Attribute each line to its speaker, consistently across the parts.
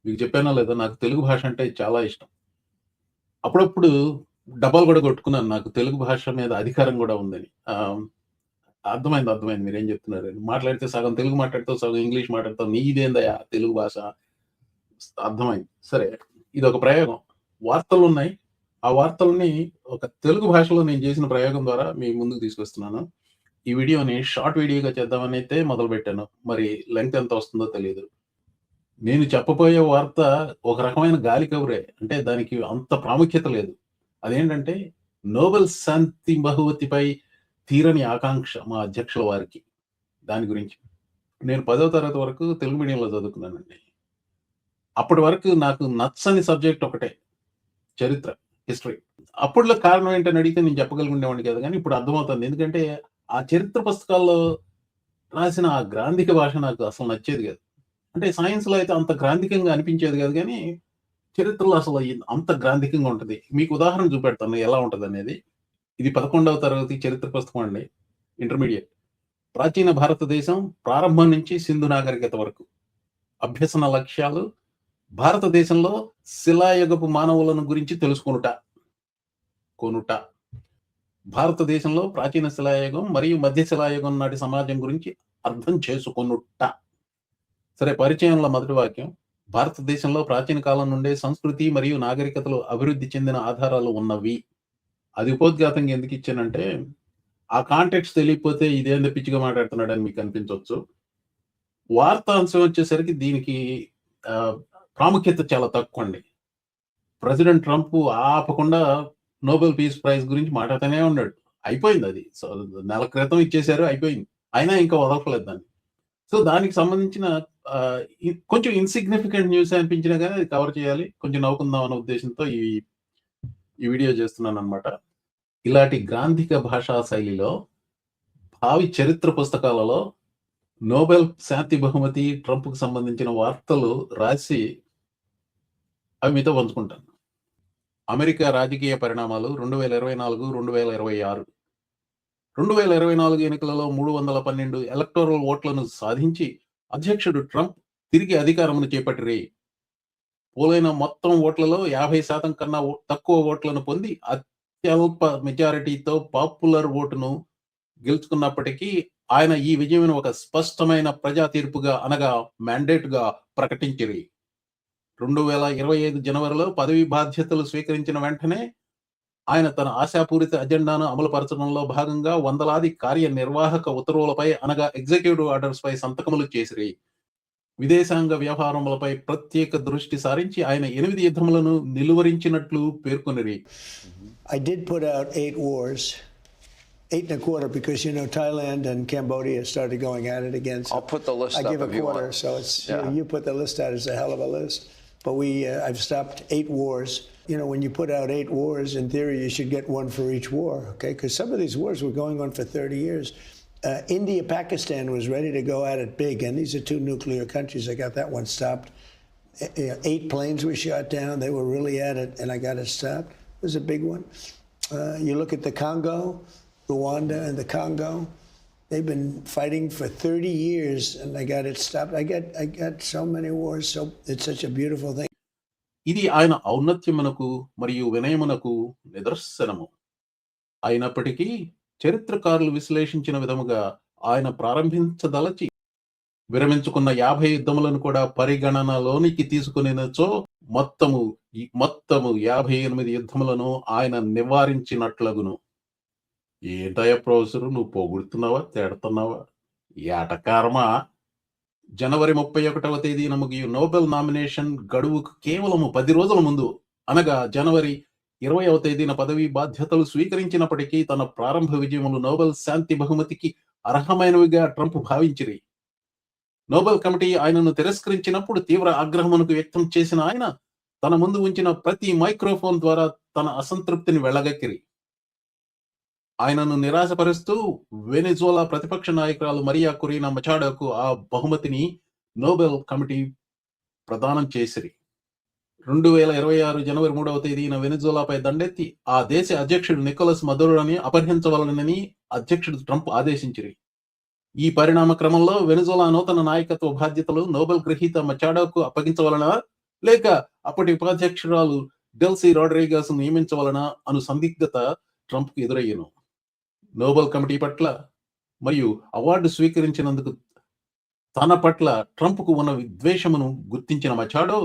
Speaker 1: మీకు చెప్పానో లేదో నాకు తెలుగు భాష అంటే చాలా ఇష్టం. అప్పుడప్పుడు డబ్బాలు గూడా కొట్టుకున్నాను. నాకు తెలుగు భాష మీద అధికారం గూడా ఉందని. అర్థమైంది మీరేం జెప్తున్నారని. మాట్లాడితే సగం తెలుగు మాట్లాడతావు, సగం ఇంగ్లీష్ మాట్లాడతావు. నీదేందయ్యా తెలుగు భాష అర్థమైంది. సరే ఇదొక ప్రయోగం. వార్తలున్నాయి. ఆ వార్తల్ని ఒక తెలుగు భాషలో నేను చేసిన ప్రయోగం ద్వారా మీ ముందుకు తీసుకొస్తున్నాను. ఈ వీడియోని షార్ట్ వీడియోగా చేద్దామనైతే మొదలుపెట్టాను. మరి లెంగ్త్ ఎంత వస్తుందో తెలీదు. నేను చెప్పబోయే వార్త ఒక రకమైన గాలి కబురే. అంటే దానికి అంత ప్రాముఖ్యత లేదు. అదేంటంటే నోబెల్ శాంతి బహుమతిపై తీరని ఆకాంక్ష మా అధ్యక్షుల వారికి. దాని గురించి. నేను 10వ తరగతి వరకు తెలుగు మీడియంలో చదువుకున్నానండి. అప్పటి వరకు నాకు నచ్చని సబ్జెక్ట్ ఒకటే. చరిత్ర, హిస్టరీ. అప్పట్లో కారణం ఏంటని అడిగితే నేను చెప్పగలిగి ఉండేవాడిని కాదు గానీ, ఇప్పుడు అర్థమవుతుంది. ఎందుకంటే, ఆ చరిత్ర పుస్తకాల్లో రాసిన ఆ గ్రాంధిక భాష నాకు అసలు నచ్చేది కాదు. అంటే సైన్స్‌లో అయితే అంత గ్రాంధికంగా అనిపించేది కాదు గానీ, చరిత్రలో అసలు అంత గ్రాంధికంగా ఉంటది. మీకు ఉదాహరణ చూపెడతాను ఎలా ఉంటదనేది. ఇది 11వ తరగతి చరిత్ర పుస్తకం అండి. ఇంటర్మీడియేట్. ప్రాచీన భారతదేశం ప్రారంభం నుంచి సింధు నాగరికత వరకు. అభ్యసన లక్ష్యాలు భారతదేశంలో శిలాయుగపు మానవులను గురించి తెలుసుకొనుట. కొనుట. భారతదేశంలో ప్రాచీన శిలాయుగం మరియు మధ్య శిలాయుగం నాటి సమాజం గురించి అర్థం చేసుకొనుట. సరే పరిచయంలో మొదటి వాక్యం. భారతదేశంలో ప్రాచీన కాలం నుండే సంస్కృతి మరియు నాగరికతలు అభివృద్ధి చెందిన ఆధారాలు ఉన్నవి. అది ఉపోద్ఘాతంగా ఎందుకు ఇచ్చానంటే, ఆ కాంటెక్స్ట్ తెలియకపోతే ఇదేందో పిచ్చిగా మాట్లాడుతున్నాడని మీకు అనిపించొచ్చు. వార్తాంశం వచ్చేసరికి దీనికి ప్రాముఖ్యత చాలా తక్కువండి. ప్రెసిడెంట్ ట్రంప్ ఆపకుండా నోబెల్ పీస్ ప్రైజ్ గురించి మాట్లాడుతూనే ఉన్నాడు. అయిపోయిందది. సో, నెల క్రితం ఇచ్చేసారు అయిపోయింది. అయినా ఇంకా వదలట్లేదు దాన్ని. సో, దానికి సంబంధించిన కొంచెం ఇన్‌సిగ్నిఫికెంట్ న్యూస్ అనిపించినా గాని అది కవర్ చేయాలి. కొంచెం నవ్వుకుందాం అనే ఉద్దేశంతో ఈ వీడియో చేస్తున్నాననమాట. ఇలాంటి గ్రాంధిక భాషా శైలిలో భావి చరిత్ర పుస్తకాలలో నోబెల్ శాంతి బహుమతి ట్రంప్‌కి సంబంధించిన వార్తలు రాసి అవి మీతో పంచుకుంటాను. అమెరికా రాజకీయ పరిణామాలు 2024, 2026. 2024 ఎన్నికలలో 312 ఎలక్టోరల్ ఓట్లను సాధించి అధ్యక్షుడు ట్రంప్ తిరిగి అధికారమును చేపట్టిరి. పోలైన మొత్తం ఓట్లలో 50% కన్నా తక్కువ ఓట్లను పొంది అత్యల్ప మెజారిటీతో పాపులర్ ఓటును గెలుచుకున్నప్పటికీ ఆయన ఈ విజయమును ఒక స్పష్టమైన ప్రజా తీర్పుగా అనగా మ్యాండేట్‌గా ప్రకటించిరి. 2025 జనవరిలో పదవీ బాధ్యతలు స్వీకరించిన వెంటనే ఆయన తన ఆశాపూరిత అజెండాను అమలుపరచడంలో భాగంగా వందలాది కార్యనిర్వాహక ఉత్తర్వులపై అనగా ఎగ్జిక్యూటివ్ ఆర్డర్స్ పై సంతకములు చేసిరి. విదేశాంగ వ్యవహారములపై ప్రత్యేక దృష్టి సారించి ఆయన 8 యుద్ధములను నిలువరించినట్లు పేర్కొనిరి.
Speaker 2: I did put out 8 wars. 8 and a quarter because, you know, Thailand and Cambodia started going at it again. So
Speaker 3: I'll put the list
Speaker 2: I
Speaker 3: up
Speaker 2: give a
Speaker 3: if you
Speaker 2: quarter,
Speaker 3: want.
Speaker 2: so it's
Speaker 3: Yeah.
Speaker 2: you put the list out as a hell of a list. But I've stopped 8 wars. You know, when you put out 8 wars, in theory, you should get one for each war, okay? Because some of these wars were going on for 30 years. India, Pakistan was ready to go at it big, and these are 2 nuclear countries. I got that one stopped. 8 planes were shot down. They were really at it, and I got it stopped. It was a big one. You look at the Congo, Rwanda and the Congo. They've been fighting for 30 years, and I got it stopped. I got so many wars, so it's such a beautiful thing.
Speaker 1: ఇది ఆయన ఔన్నత్యమునకు మరియు వినయమునకు నిదర్శనము. అయినప్పటికీ చరిత్రకారులు విశ్లేషించిన విధముగా ఆయన ప్రారంభించదలచి విరమించుకున్న 50 యుద్ధములను కూడా పరిగణనలోనికి తీసుకొనినచో మొత్తము 58 యుద్ధములను ఆయన నివారించినట్లగును. ఏంటయ్యా ప్రొఫెసరు నువ్వు పొగుడుతున్నావా? తిడతున్నావా? ఏటకర్మ. జనవరి 31వ తేదీన ముగియు నోబెల్ నామినేషన్ గడువుకు కేవలము 10 రోజుల ముందు అనగా జనవరి 20వ తేదీన పదవీ బాధ్యతలు స్వీకరించినప్పటికీ తన ప్రారంభ విజయములు నోబెల్ శాంతి బహుమతికి అర్హమైనవిగా ట్రంప్ భావించిరి. నోబెల్ కమిటీ ఆయనను తిరస్కరించినప్పుడు తీవ్ర ఆగ్రహమునకు వ్యక్తం చేసిన ఆయన తన ముందు ఉంచిన ప్రతి మైక్రోఫోన్ ద్వారా తన అసంతృప్తిని వెళ్ళగక్కిరి. ఆయనను నిరాశపరుస్తూ వెనిజులా ప్రతిపక్ష నాయకురాలు మరియా కురీనా మచాడోకు ఆ బహుమతిని నోబెల్ కమిటీ ప్రదానం చేసిరి. 2026 జనవరి 3వ తేదీన వెనిజులాపై దండెత్తి ఆ దేశ అధ్యక్షుడు నికోలస్ మదురోని అపహరించవలనని అధ్యక్షుడు ట్రంప్ ఆదేశించిరి. ఈ పరిణామ క్రమంలో వెనిజులా నూతన నాయకత్వ బాధ్యతలు నోబెల్ గ్రహీత మచాడోకు అప్పగించవలన లేక అప్పటి ఉపాధ్యక్షురాలు డెల్సీ రోడ్రిగస్ నియమించవలనా అను సందిగ్ధత ట్రంప్కు ఎదురయ్యను. నోబెల్ కమిటీ పట్ల మరియు అవార్డు స్వీకరించినందుకు తన పట్ల ట్రంప్కు ఉన్న విద్వేషమును గుర్తించిన మచాడో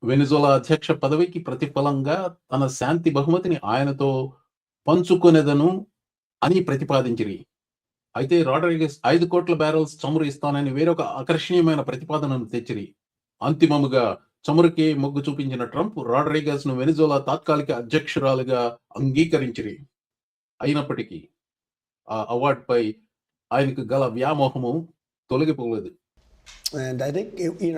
Speaker 1: వెనిజులా అధ్యక్ష పదవికి ప్రతిఫలంగా తన శాంతి బహుమతిని ఆయనతో పంచుకొనెదను అని ప్రతిపాదించిరి. అయితే రోడ్రిగస్ 5 కోట్ల బ్యారెల్స్ చమురు ఇస్తానని వేరొక ఆకర్షణీయమైన ప్రతిపాదనను తెచ్చిరి. అంతిమముగా చమురుకే మొగ్గు చూపించిన ట్రంప్ రోడ్రిగస్ ను వెనిజులా తాత్కాలిక అధ్యక్షురాలుగా అంగీకరించిరి. అయినప్పటికీ ఆ అవార్డుపై ఆయనకు గల వ్యామోహము తొలగిపోలేదు.
Speaker 2: And I think,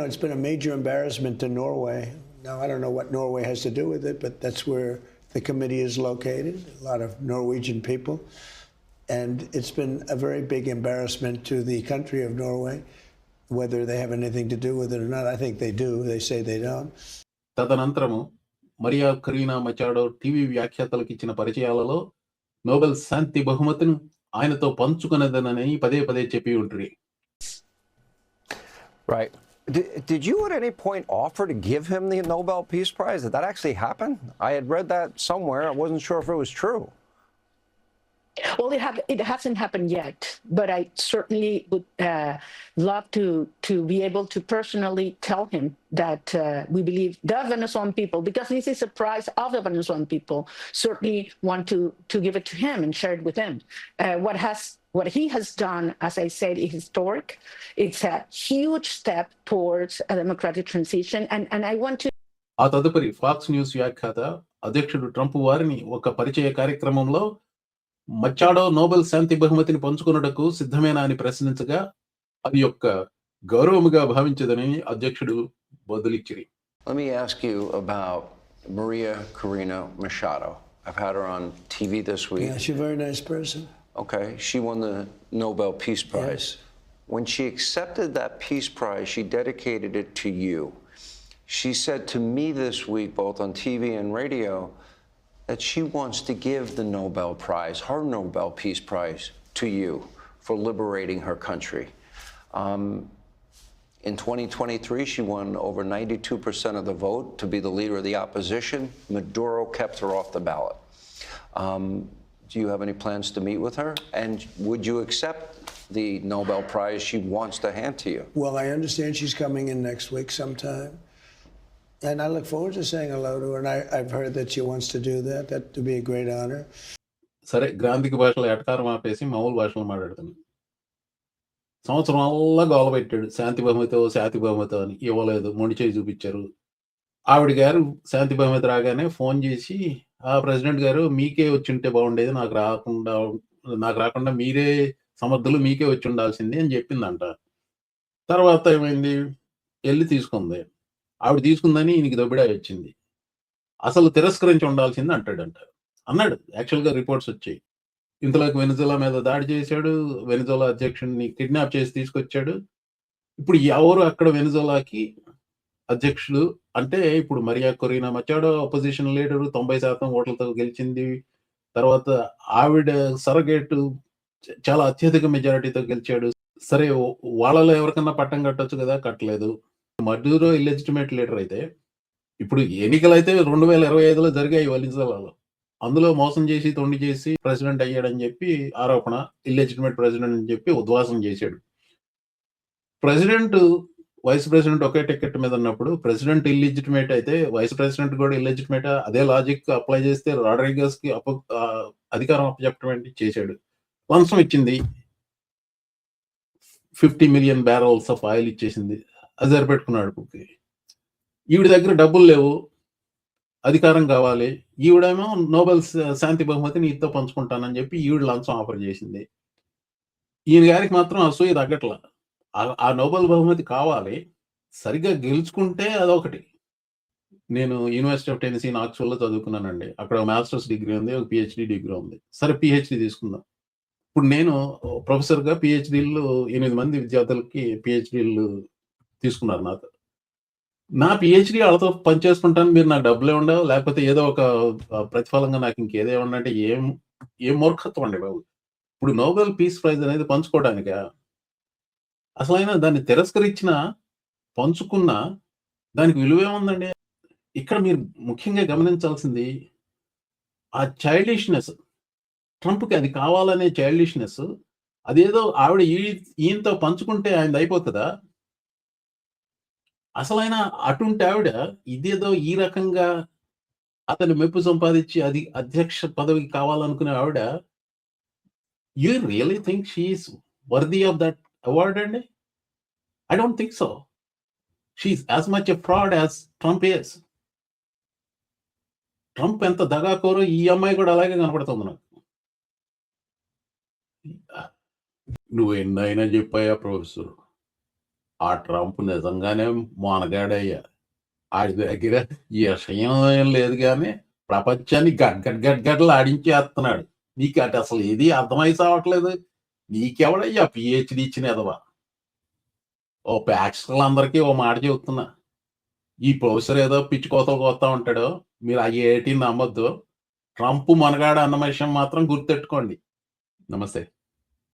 Speaker 2: it's been a major embarrassment to Norway. Now, I don't know what Norway has to do with it, but that's where the committee is located, a lot of Norwegian people. And it's been a very big embarrassment to the country of Norway, whether they have anything to do with it or not. I think they do. They say they don't.
Speaker 1: తదనంతరము Maria Corina Machado TV వ్యాఖ్యాతలకు ఇచ్చిన పరిచయాలలో Nobel శాంతి బహుమతిని ఆయనతో పంచుకునేదనని పదే పదే చెప్పి ఉంటురి.
Speaker 3: Right. Did you at any point offer to give him the Nobel Peace Prize? Did that actually happen? I had read that somewhere. I wasn't sure if it was true.
Speaker 4: Well, it hasn't happened yet, but I certainly would love to be able to personally tell him that we believe the Venezuelan people, because this is a prize of the Venezuelan people, certainly want to give it to him and share it with him. What he has done, as I said, is historic. It's a huge step towards a democratic transition, and I want to.
Speaker 1: ఆ తదుపరి Fox News వ్యాఖ్యాత అధ్యక్షుడు Trump వారిని ఒక పరిచయ కార్యక్రమంలో Machado Nobel శాంతి బహుమతిని పంచుకొనుటకు సిద్ధమేనా అని ప్రశ్నించగా అది యొక్క గౌరవముగా భావించదని అధ్యక్షుడు బదులిచ్చిరి.
Speaker 3: Let me ask you about Maria Corina Machado. I've had her on TV this week.
Speaker 2: Yeah, she's a very nice person.
Speaker 3: Okay, she won the Nobel Peace Prize.
Speaker 2: Yes.
Speaker 3: When she accepted that Peace Prize, she dedicated it to you. She said to me this week, both on TV and radio, that she wants to give the Nobel Prize, her Nobel Peace Prize, to you for liberating her country. In 2023, she won over 92% of the vote to be the leader of the opposition. Maduro kept her off the ballot. Do you have any plans to meet with her? And would you accept the Nobel Prize she wants to hand to you?
Speaker 2: Well, I understand she's coming in next week sometime. And I look forward to saying hello to her. And I've heard that she wants to do that. That would be a great honor.
Speaker 1: సరే, గ్రాంధిక భాషలో ఎటకారం ఆపేసి మామూలు భాషలో మాట్లాడుతాను. సంవత్సరం అల్లా గోల పెట్టాడు, శాంతి బహుమతో అని. ఇవ్వలేదు, మొండి చేయి చూపించారు. ఆవిడ గారు శాంతి బహుమతి రాగానే ఫోన్ చేసి, ఆ ప్రెసిడెంట్ గారు మీకే వచ్చి ఉంటే బాగుండేది, నాకు రాకుండా మీరే సమర్థులు, మీకే వచ్చి ఉండాల్సింది అని చెప్పిందంట. తర్వాత ఏమైంది, వెళ్ళి తీసుకుంది. ఆవిడ తీసుకుందని ఈయనకి దొబ్బిడా వచ్చింది. అసలు తిరస్కరించి ఉండాల్సింది అన్నాడు. యాక్చువల్గా రిపోర్ట్స్ వచ్చాయి. ఇంతలోకి వెనిజులా మీద దాడి చేశాడు, వెనిజులా అధ్యక్షుడిని కిడ్నాప్ చేసి తీసుకొచ్చాడు. ఇప్పుడు ఎవరు అక్కడ వెనిజులాకి అధ్యక్షులు అంటే, ఇప్పుడు Maria Corina Machado opposition leader, 90% ఓట్లతో గెలిచింది. తర్వాత ఆవిడ సరగేటు చాలా అత్యధిక మెజారిటీతో గెలిచాడు. సరే, వాళ్ళలో ఎవరికన్నా పట్టం కట్టొచ్చు కదా, కట్టలేదు. మడ్యూరో ఇల్లెజిటిమేట్ లీడర్ అయితే, ఇప్పుడు ఎన్నికలైతే 2025లో జరిగాయి వెనిజులాలో. అందులో మోసం చేసి, తొండి చేసి ప్రెసిడెంట్ అయ్యాడని చెప్పి ఆరోపణ. ఇల్లెజిటిమేట్ ప్రెసిడెంట్ అని చెప్పి ఉద్వాసం చేశాడు. వైస్ ప్రెసిడెంట్ ఒకే టికెట్ మీద ఉన్నప్పుడు ప్రెసిడెంట్ ఇల్లిజిటిమేట్ అయితే వైస్ ప్రెసిడెంట్ కూడా ఇల్లిజిటిమేట్. అదే లాజిక్ అప్లై చేస్తే రాడ్రిగస్ కి అధికారం అప్పచెప్పడం ఏంటి చేశాడు. లంచం ఇచ్చింది, 50 మిలియన్ బ్యారల్స్ ఆఫ్ ఆయిల్ ఇచ్చేసింది. అది సరిపెట్టుకున్నాడు. ఈవిడ దగ్గర డబ్బులు లేవు, అధికారం కావాలి. ఈవిడేమో నోబెల్ శాంతి బహుమతిని ఈతో పంచుకుంటానని చెప్పి ఈవిడ లంచం ఆఫర్ చేసింది. ఈయన గారికి మాత్రం అసూయ తగ్గట్లా. ఆ నోబెల్ బహుమతి కావాలి, సరిగ్గా గెలుచుకుంటే అదొకటి. నేను యూనివర్సిటీ ఆఫ్ టెన్నెసీ నాక్స్విల్లో చదువుకున్నానండి. అక్కడ మాస్టర్స్ డిగ్రీ ఉంది, ఒక పిహెచ్డి డిగ్రీ ఉంది. సరే, పిహెచ్డి తీసుకుందాం. ఇప్పుడు నేను ప్రొఫెసర్గా పిహెచ్డీలు 8 మంది విద్యార్థులకి పిహెచ్డీలు తీసుకున్నారు నాతో. నా పిహెచ్డి వాళ్ళతో పనిచేసుకుంటాను, మీరు నాకు డబ్బులే ఉండవు, లేకపోతే ఏదో ఒక ప్రతిఫలంగా నాకు ఇంకేదో ఉండంటే ఏం మూర్ఖత్వం అండి బాబు. ఇప్పుడు నోబెల్ పీస్ ప్రైజ్ అనేది పంచుకోవడానికా? అసలైనా దాన్ని తిరస్కరించినా, పంచుకున్నా దానికి విలువేముందండి? ఇక్కడ మీరు ముఖ్యంగా గమనించాల్సింది ఆ చైల్డిష్‌నెస్. ట్రంప్‌కి అది కావాలనే చైల్డిష్‌నెస్ అదేదో ఆవిడ ఈయనతో పంచుకుంటే ఆయనదయిపోతదా? అసలాయన అటుంటి ఆవిడ ఇదేదో ఈ రకంగా అతని మెప్పు సంపాదించి అది అధ్యక్ష పదవికి కావాలనుకునే ఆవిడ you really think she is worthy of that award అండి? I don't think so. She is as much a fraud as Trump is. Trump ఎంత దగాకోరో ఈ అమ్మాయి కూడా అలాగే కనపడుతుంది నాకు. నువ్వు ఎన్నైనా చెప్పాయా ప్రొఫెసర్. ఆ ట్రంప్ నిజంగానే మొనగాడయ్యా. ఆడి దగ్గర విషయం ఏం లేదు గానీ ప్రపంచాన్ని గడ్గడ్లాడించేస్తున్నాడు. నీకు అటు అసలు ఏది అర్థమై సావట్లేదు. నీకెవడయ్యా పిహెచ్‌డి ఇచ్చిన ఎదవ. ఓ ప్రేక్షకులందరికీ ఓ మాట చెప్తున్నా. ఈ ప్రొఫెసర్ ఏదో పిచ్చి కోతలు కోస్తా ఉంటాడు. మీరు ఆ ఏటిని నమ్మొద్దు. ట్రంప్ మొనగాడు అన్న విషయం మాత్రం గుర్తెట్టుకోండి. నమస్తే.